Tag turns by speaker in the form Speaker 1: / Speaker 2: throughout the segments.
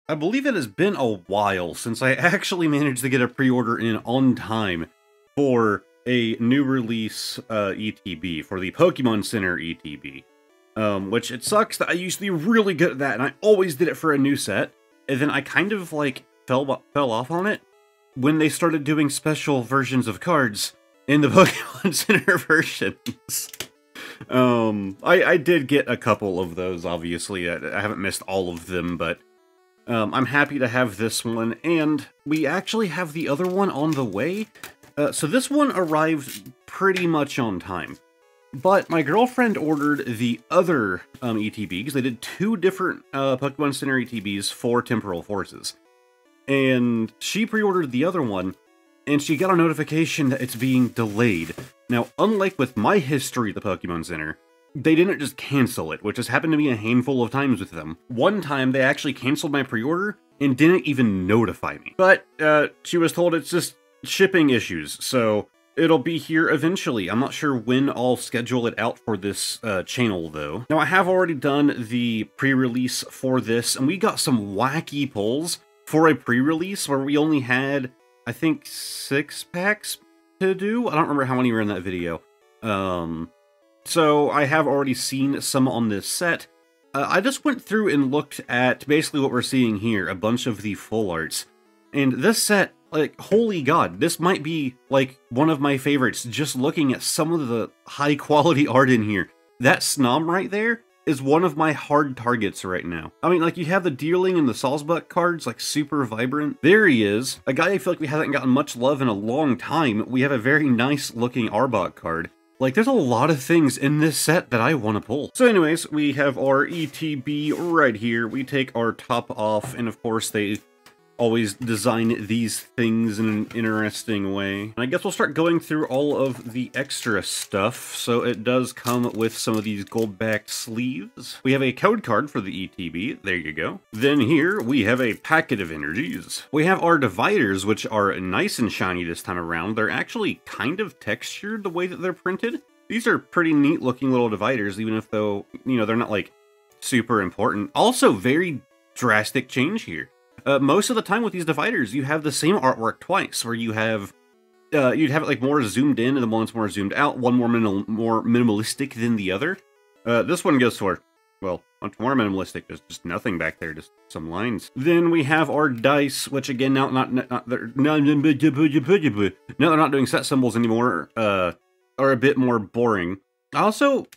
Speaker 1: I believe it has been a while since I actually managed to get a pre-order in on time for a new release ETB, for the Pokemon Center ETB. Which it sucks that I used to be really good at that, and I always did it for a new set, and then I kind of, like, fell off on it when they started doing special versions of cards in the Pokemon Center versions. I did get a couple of those, obviously. I haven't missed all of them, but I'm happy to have this one, and we actually have the other one on the way. So this one arrived pretty much on time. But my girlfriend ordered the other ETB, because they did two different Pokemon Center ETBs for Temporal Forces. And she pre-ordered the other one, and she got a notification that it's being delayed. Now, unlike with my history at the Pokemon Center, they didn't just cancel it, which has happened to me a handful of times with them. One time, they actually canceled my pre-order and didn't even notify me. But she was told it's just shipping issues, so it'll be here eventually. I'm not sure when I'll schedule it out for this channel, though. Now, I have already done the pre-release for this, and we got some wacky pulls for a pre-release where we only had, I think, 6 packs to do. I don't remember how many were in that video. So I have already seen some on this set. I just went through and looked at basically what we're seeing here, a bunch of the full arts. And this set, like, holy god, this might be, like, one of my favorites, just looking at some of the high-quality art in here. That Snom right there is one of my hard targets right now. I mean, like, you have the Deerling and the Sawsbuck cards, like, super vibrant. There he is, a guy I feel like we haven't gotten much love in a long time. We have a very nice-looking Arbok card. Like, there's a lot of things in this set that I want to pull. So anyways, we have our ETB right here. We take our top off, and of course they always design these things in an interesting way. And I guess we'll start going through all of the extra stuff. So it does come with some of these gold-backed sleeves. We have a code card for the ETB. There you go. Then here we have a packet of energies. We have our dividers, which are nice and shiny this time around. They're actually kind of textured the way that they're printed. These are pretty neat looking little dividers, even if though, you know, they're not like super important. Also very drastic change here. Most of the time with these dividers, you have the same artwork twice, where you have, you'd have it like more zoomed in and the one's more zoomed out, one more minimalistic than the other. This one goes for, well, much more minimalistic. There's just nothing back there, just some lines. Then we have our dice, which again, now they're not doing set symbols anymore, are a bit more boring. Also,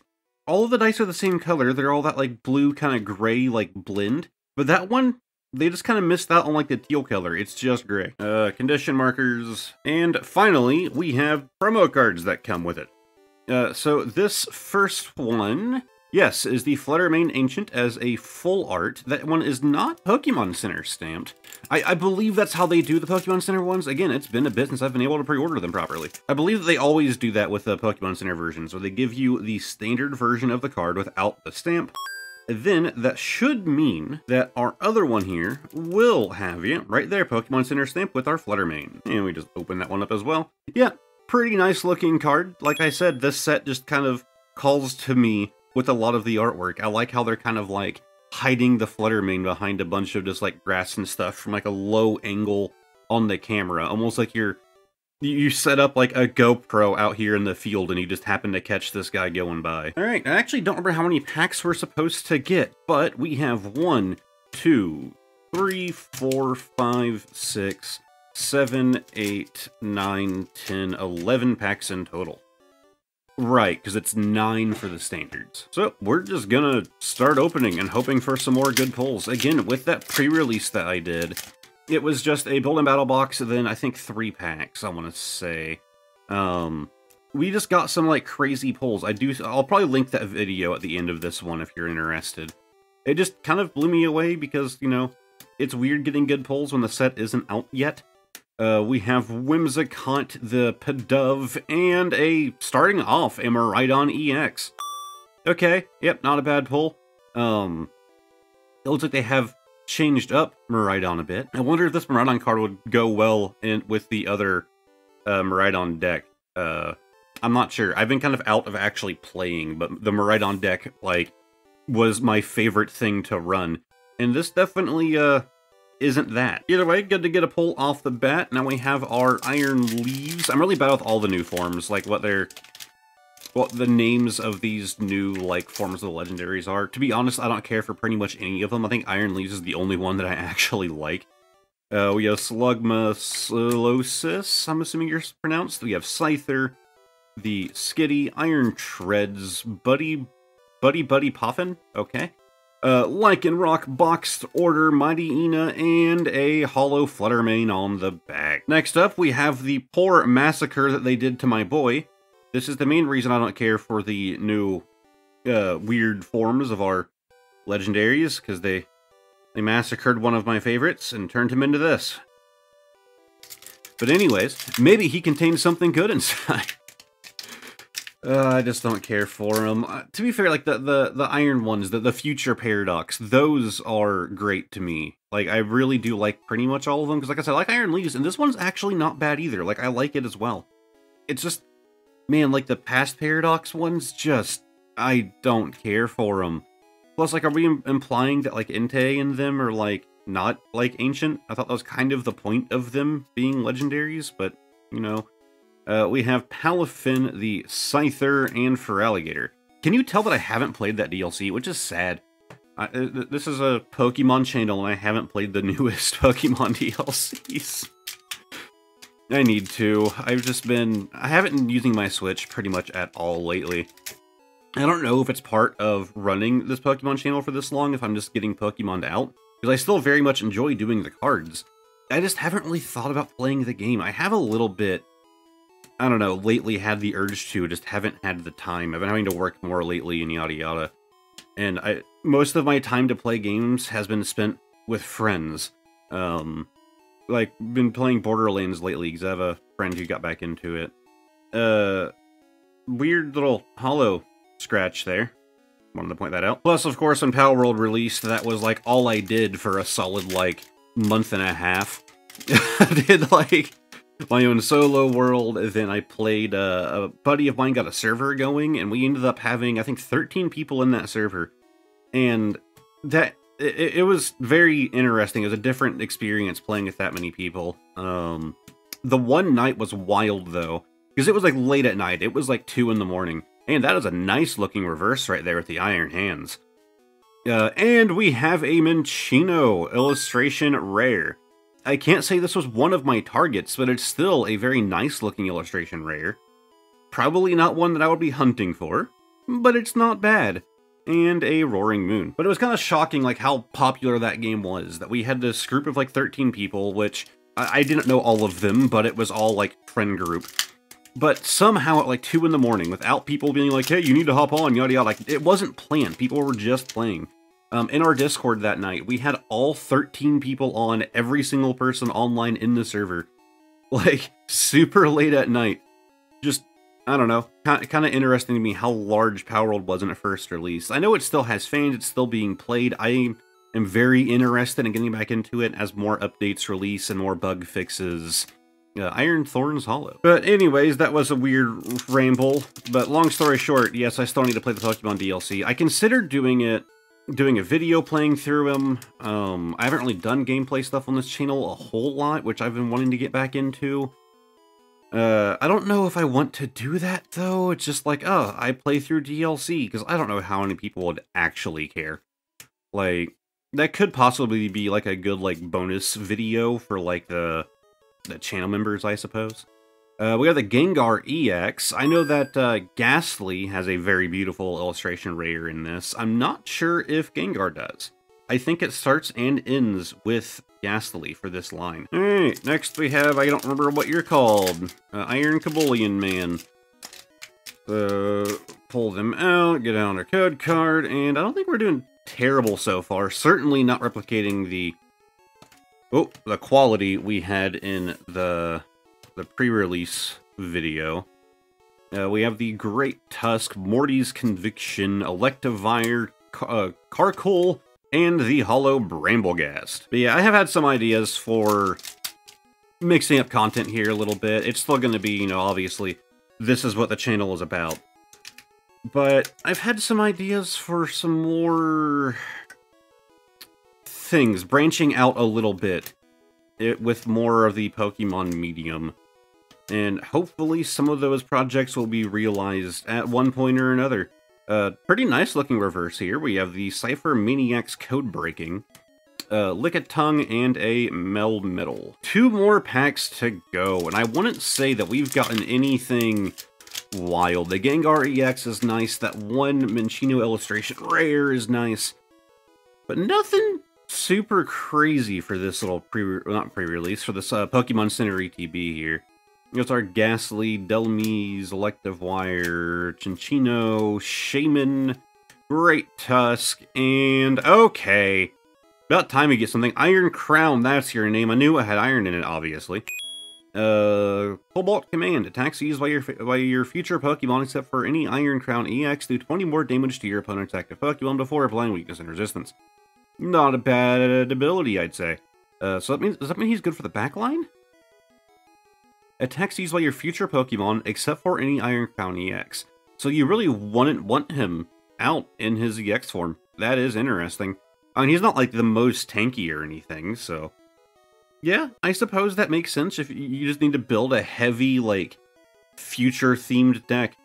Speaker 1: all of the dice are the same color. They're all that like blue kind of gray like blend, but that one, they just kind of missed out on, like, the teal color. It's just gray. Condition markers. And finally, we have promo cards that come with it. So this first one, yes, is the Fluttermane Ancient as a full art. That one is not Pokemon Center stamped. I believe that's how they do the Pokemon Center ones. Again, it's been a bit since I've been able to pre-order them properly. I believe that they always do that with the Pokemon Center versions, where they give you the standard version of the card without the stamp. Then that should mean that our other one here will have, yeah, right there, Pokemon Center stamp with our Fluttermane. And we just open that one up as well. Yeah, pretty nice looking card. Like I said, this set just kind of calls to me with a lot of the artwork. I like how they're kind of like hiding the Fluttermane behind a bunch of just like grass and stuff from like a low angle on the camera. Almost like you set up like a GoPro out here in the field and you just happen to catch this guy going by. All right, I actually don't remember how many packs we're supposed to get, but we have 1, 2, 3, 4, 5, 6, 7, 8, 9, 10, 11 packs in total. Right, because it's 9 for the standards. So we're just gonna start opening and hoping for some more good pulls. Again, with that pre-release that I did, it was just a build and battle box, and then I think 3 packs, I want to say. We just got some like crazy pulls. I'll probably link that video at the end of this one if you're interested. It just kind of blew me away because, you know, it's weird getting good pulls when the set isn't out yet. We have Whimsicott, the Pidove, and starting off, a Miraidon EX. Okay, yep, not a bad pull. It looks like they have changed up Miraidon a bit. I wonder if this Miraidon card would go well with the other Miraidon deck. I'm not sure. I've been kind of out of actually playing, but the Miraidon deck, like, was my favorite thing to run. And this definitely isn't that? Either way, good to get a pull off the bat. Now we have our Iron Leaves. I'm really bad with all the new forms, like what the names of these new, like, forms of the legendaries are. To be honest, I don't care for pretty much any of them. I think Iron Leaves is the only one that I actually like. We have Slugma I'm assuming you're pronounced. We have Scyther, the Skitty, Iron Treads, Buddy Puffin, okay. Lycanroc, Boxed Order, Mighty Ina, and a Hollow Fluttermane on the back. Next up, we have the poor massacre that they did to my boy. This is the main reason I don't care for the new, weird forms of our legendaries, because they massacred one of my favorites and turned him into this. But anyways, maybe he contains something good inside. I just don't care for them. To be fair, like, the iron ones, the future paradox, those are great to me. Like, I really do like pretty much all of them, because like I said, I like Iron Leaves, and this one's actually not bad either. Like, I like it as well. It's just, man, like, the past paradox ones, just, I don't care for them. Plus, like, are we implying that, like, Entei and them are, like, not, like, ancient? I thought that was kind of the point of them being legendaries, but, you know. We have Palafin, the Scyther, and Feraligatr. Can you tell that I haven't played that DLC, which is sad? This is a Pokemon channel, and I haven't played the newest Pokemon DLCs. I need to. I haven't been using my Switch pretty much at all lately. I don't know if it's part of running this Pokemon channel for this long, if I'm just getting Pokemon out, because I still very much enjoy doing the cards. I just haven't really thought about playing the game. I have a little bit, I don't know, lately had the urge to, just haven't had the time. I've been having to work more lately and yada yada. And most of my time to play games has been spent with friends. Like, been playing Borderlands lately, because I have a friend who got back into it. Weird little hollow scratch there. Wanted to point that out. Plus, of course, when Power World released, that was, like, all I did for a solid, like, month and a half. I did, like, my own solo world, then I played, a buddy of mine got a server going, and we ended up having, I think, 13 people in that server. And that, it was very interesting. It was a different experience playing with that many people. The one night was wild, though, because it was, like, late at night. It was, like, 2 in the morning. And that is a nice-looking reverse right there with the iron hands. And we have a Minccino illustration rare. I can't say this was one of my targets, but it's still a very nice-looking illustration rare. Probably not one that I would be hunting for, but it's not bad. And a Roaring Moon. But it was kind of shocking, like, how popular that game was, that we had this group of, like, 13 people, which I didn't know all of them, but it was all, like, friend group. But somehow at, like, 2 in the morning, without people being like, hey, you need to hop on, yada yada, like, it wasn't planned. People were just playing. In our Discord that night, we had all 13 people on, every single person online in the server. Like, super late at night. Just, I don't know, kind of interesting to me how large Power World was when it first released. I know it still has fans, it's still being played. I am very interested in getting back into it as more updates release and more bug fixes. Iron Thorns Hollow. But anyways, that was a weird ramble. But long story short, yes, I still need to play the Pokemon DLC. I considered doing a video playing through them. I haven't really done gameplay stuff on this channel a whole lot, which I've been wanting to get back into. I don't know if I want to do that, though. It's just like, oh, I play through DLC, because I don't know how many people would actually care. Like, that could possibly be, like, a good, like, bonus video for, like, the channel members, I suppose. We have the Gengar EX. I know that Ghastly has a very beautiful illustration rare in this. I'm not sure if Gengar does. I think it starts and ends with Ghastly for this line. Alright, next we have, I don't remember what you're called, Iron Kabulian Man. Pull them out, get out our code card, and I don't think we're doing terrible so far. Certainly not replicating the quality we had in the pre-release video. We have the Great Tusk, Morty's Conviction, Electivire, Carcoal, and the Hollow Bramblegast. But yeah, I have had some ideas for mixing up content here a little bit. It's still going to be, you know, obviously, this is what the channel is about. But I've had some ideas for some more things, branching out a little bit with more of the Pokemon medium. And hopefully some of those projects will be realized at one point or another. Pretty nice looking reverse here. We have the Cypher Maniac's Code Breaking, Lickitung, and a Melmetal. 2 more packs to go, and I wouldn't say that we've gotten anything wild. The Gengar EX is nice, that one Minccino illustration rare is nice, but nothing super crazy for this little not pre-release, for this Pokemon Center ETB here. It's our Ghastly, Delmise, Elective Wire, Cinccino, Shaman, Great Tusk, and okay. About time we get something. Iron Crown, that's your name. I knew it had iron in it, obviously. Cobalt Command. Attacks used by your future Pokemon except for any Iron Crown EX do 20 more damage to your opponent's active Pokemon before applying weakness and resistance. Not a bad ability, I'd say. So does that mean he's good for the backline? Attacks used by your future Pokemon except for any Iron Crown EX. So you really wouldn't want him out in his EX form. That is interesting. I mean, he's not like the most tanky or anything, so yeah, I suppose that makes sense if you just need to build a heavy, like, future-themed deck.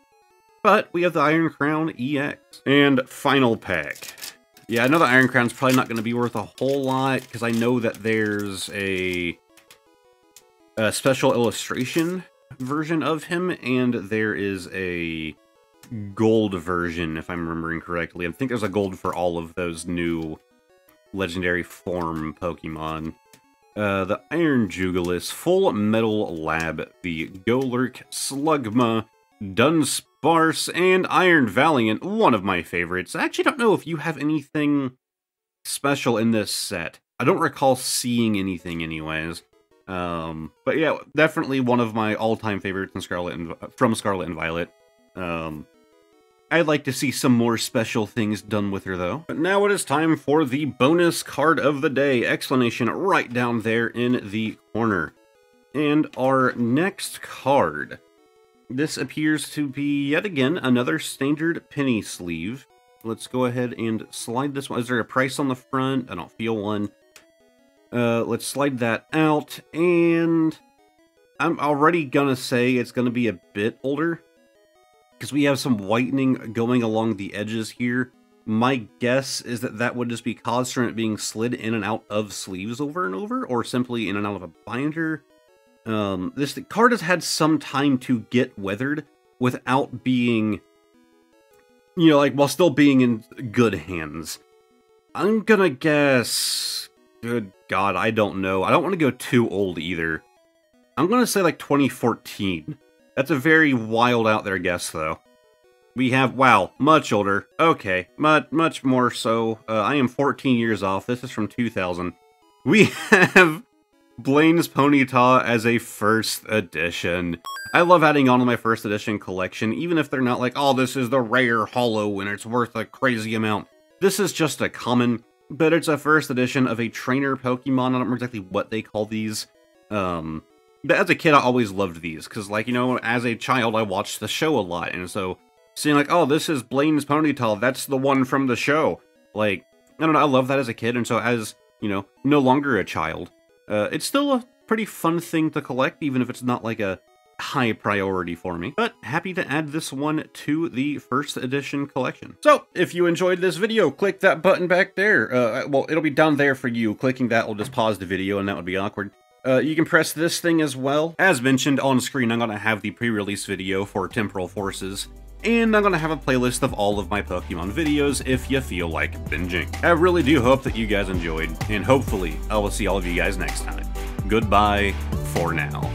Speaker 1: But we have the Iron Crown EX. And final pack. Yeah, I know the Iron Crown's probably not going to be worth a whole lot, because I know that there's a special illustration version of him, and there is a gold version, if I'm remembering correctly. I think there's a gold for all of those new legendary form Pokemon. The Iron Jugulis, Full Metal Lab, the Golurk, Slugma, Dunsparce, and Iron Valiant, one of my favorites. I actually don't know if you have anything special in this set. I don't recall seeing anything anyways. But yeah, definitely one of my all-time favorites in from Scarlet and Violet. I'd like to see some more special things done with her, though. But now it is time for the bonus card of the day. Explanation right down there in the corner. And our next card. This appears to be, yet again, another standard penny sleeve. Let's go ahead and slide this one. Is there a price on the front? I don't feel one. Let's slide that out, and I'm already gonna say it's gonna be a bit older, because we have some whitening going along the edges here. My guess is that that would just be caused from it being slid in and out of sleeves over and over, or simply in and out of a binder. This card has had some time to get weathered without being, you know, like, while still being in good hands. I'm gonna guess, good God, I don't know. I don't want to go too old either. I'm gonna say like 2014. That's a very wild out there guess, though. We have, wow, much older. Okay, much more so. I am 14 years off. This is from 2000. We have Blaine's Ponyta as a first edition. I love adding on to my first edition collection, even if they're not like, oh, this is the rare holo and it's worth a crazy amount. This is just a common, but it's a first edition of a trainer Pokemon. I don't remember exactly what they call these. But as a kid, I always loved these, because, like, you know, as a child, I watched the show a lot, and so seeing, like, oh, this is Blaine's Ponyta, that's the one from the show. Like, I don't know, I love that as a kid, and so as, you know, no longer a child, it's still a pretty fun thing to collect, even if it's not, like, a high priority for me. But happy to add this one to the first edition collection. So, if you enjoyed this video, click that button back there. Well, it'll be down there for you. Clicking that will just pause the video, and that would be awkward. You can press this thing as well. As mentioned on screen, I'm going to have the pre-release video for Temporal Forces, and I'm going to have a playlist of all of my Pokemon videos if you feel like binging. I really do hope that you guys enjoyed, and hopefully I will see all of you guys next time. Goodbye for now.